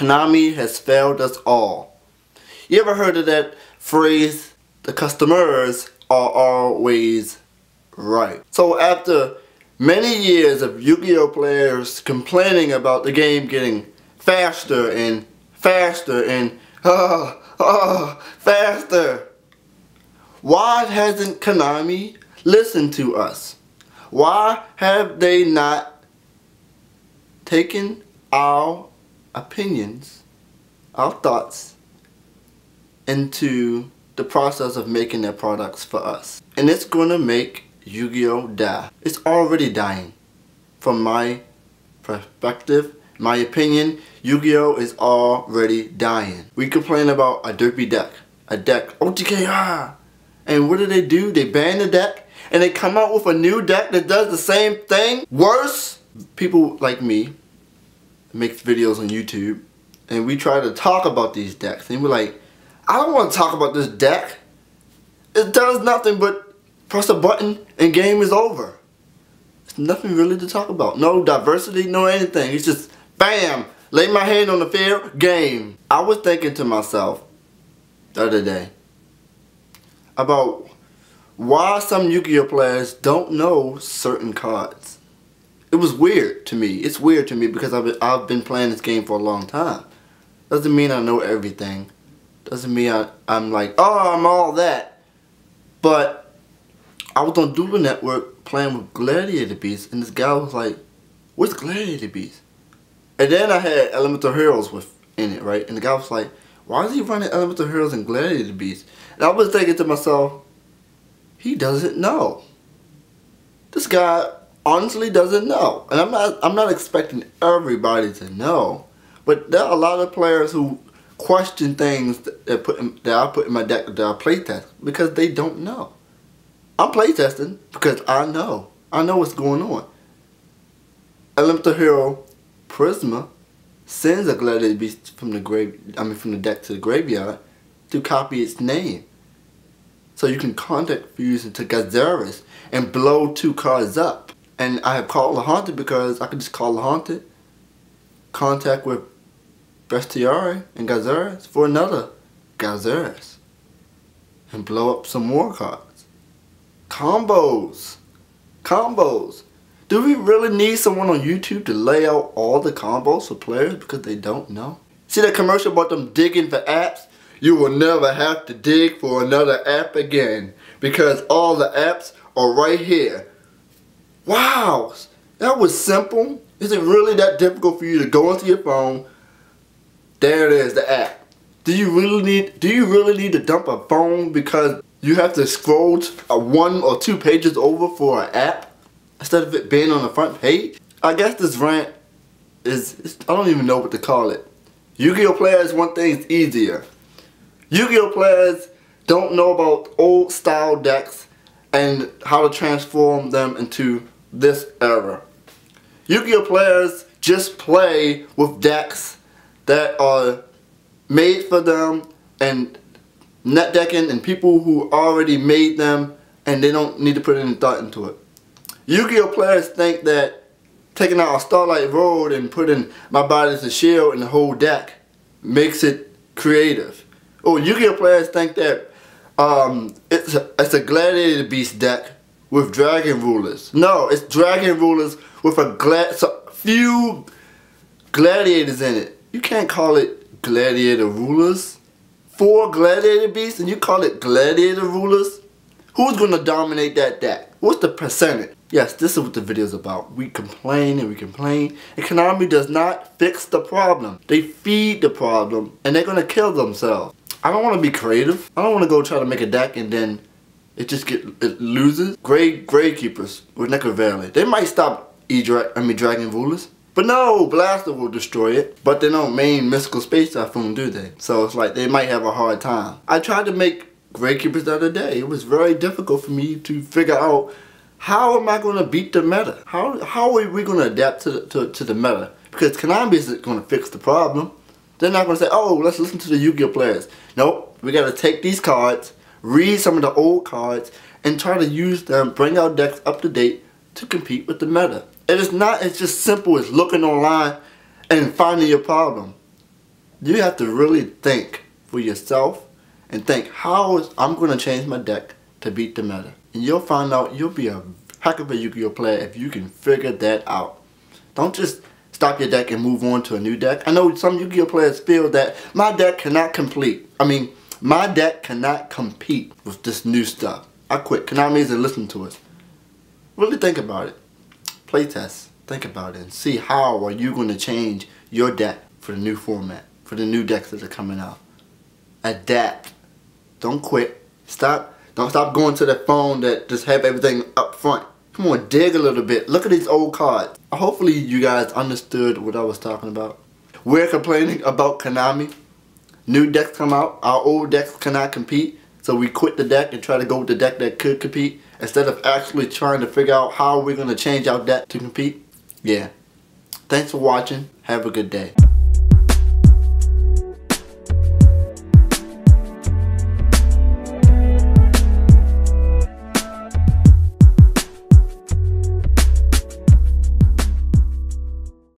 Konami has failed us all. You ever heard of that phrase, the customers are always right? So after many years of Yu-Gi-Oh players complaining about the game getting faster and faster and faster, why hasn't Konami listened to us? Why have they not taken our opinions, our thoughts, into the process of making their products for us? And it's gonna make Yu-Gi-Oh die. It's already dying. From my perspective, my opinion, Yu-Gi-Oh is already dying. We complain about a derpy deck, OTKR. And what do? They ban the deck and they come out with a new deck that does the same thing. Worse, people like me make videos on YouTube and we try to talk about these decks and we're like, I don't want to talk about this deck. It does nothing but press a button and game is over. There's nothing really to talk about. No diversity, no anything. It's just bam, lay my hand on the field, game. I was thinking to myself the other day about why some Yu-Gi-Oh players don't know certain cards. It was weird to me. It's weird to me because I've been playing this game for a long time. Doesn't mean I know everything. Doesn't mean I'm like, oh, I'm all that. But I was on Duel Network playing with Gladiator Beast and this guy was like, what's Gladiator Beast? And then I had Elemental Heroes in it, right? And the guy was like, why is he running Elemental Heroes and Gladiator Beast? And I was thinking to myself, he doesn't know. This guy honestly doesn't know. And I'm not expecting everybody to know. But there are a lot of players who question things that I put in my deck that I playtest because they don't know. I'm playtesting because I know. I know what's going on. Elemental Hero Prisma sends a Gladiator Beast from the deck to the graveyard to copy its name. So you can contact fuse into Gazaris and blow 2 cards up. And I have called the Haunted because I can just call the Haunted, contact with Bestiari and Gazaris for another Gazaris, and blow up some more cards. Combos. Combos. Do we really need someone on YouTube to lay out all the combos for players because they don't know? See that commercial about them digging for apps? You will never have to dig for another app again because all the apps are right here. Wow, that was simple. Is it really that difficult for you to go into your phone? There it is, the app. Do you really need to dump a phone because you have to scroll 1 or 2 pages over for an app instead of it being on the front page? I guess this rant is I don't even know what to call it. Yu-Gi-Oh players want things easier. Yu-Gi-Oh players don't know about old style decks and how to transform them into this era. Yu-Gi-Oh players just play with decks that are made for them and net decking and people who already made them and they don't need to put any thought into it. Yu-Gi-Oh players think that taking out a Starlight Road and putting My Body's a Shield in the whole deck makes it creative. Oh, Yu-Gi-Oh players think that it's a Gladiator Beast deck with Dragon Rulers. No, it's Dragon Rulers with a few Gladiators in it. You can't call it Gladiator Rulers. 4 Gladiator Beasts and you call it Gladiator Rulers? Who's gonna dominate that deck? What's the percentage? Yes, this is what the video is about. We complain and we complain, and Konami does not fix the problem. They feed the problem, and they're gonna kill themselves. I don't want to be creative. I don't want to go try to make a deck and then it loses. Gravekeepers with Necro Valley. They might stop Dragon Rulers. But no, Blaster will destroy it. But they don't main Mystical Space Typhoon, do they? So it's like they might have a hard time. I tried to make Gravekeepers the other day. It was very difficult for me to figure out how am I going to beat the meta? How are we going to adapt to the meta? Because Konami isn't going to fix the problem. They're not going to say, oh, let's listen to the Yu-Gi-Oh players. Nope, we got to take these cards, read some of the old cards, and try to use them, bring our decks up to date to compete with the meta. And it's just simple as looking online and finding your problem. You have to really think for yourself and think, I'm going to change my deck to beat the meta. And you'll find out you'll be a heck of a Yu-Gi-Oh player if you can figure that out. Don't just stop your deck and move on to a new deck. I know some Yu-Gi-Oh players feel that my deck cannot my deck cannot compete with this new stuff. I quit. Konami isn't listening to us. Really think about it. Playtest. Think about it and see how are you going to change your deck for the new format, for the new decks that are coming out. Adapt. Don't quit. Don't stop going to the phone that just have everything up front. Come on, dig a little bit. Look at these old cards. Hopefully you guys understood what I was talking about. We're complaining about Konami. New decks come out. Our old decks cannot compete. So we quit the deck and try to go with the deck that could compete instead of actually trying to figure out how we're going to change our deck to compete. Yeah. Thanks for watching. Have a good day.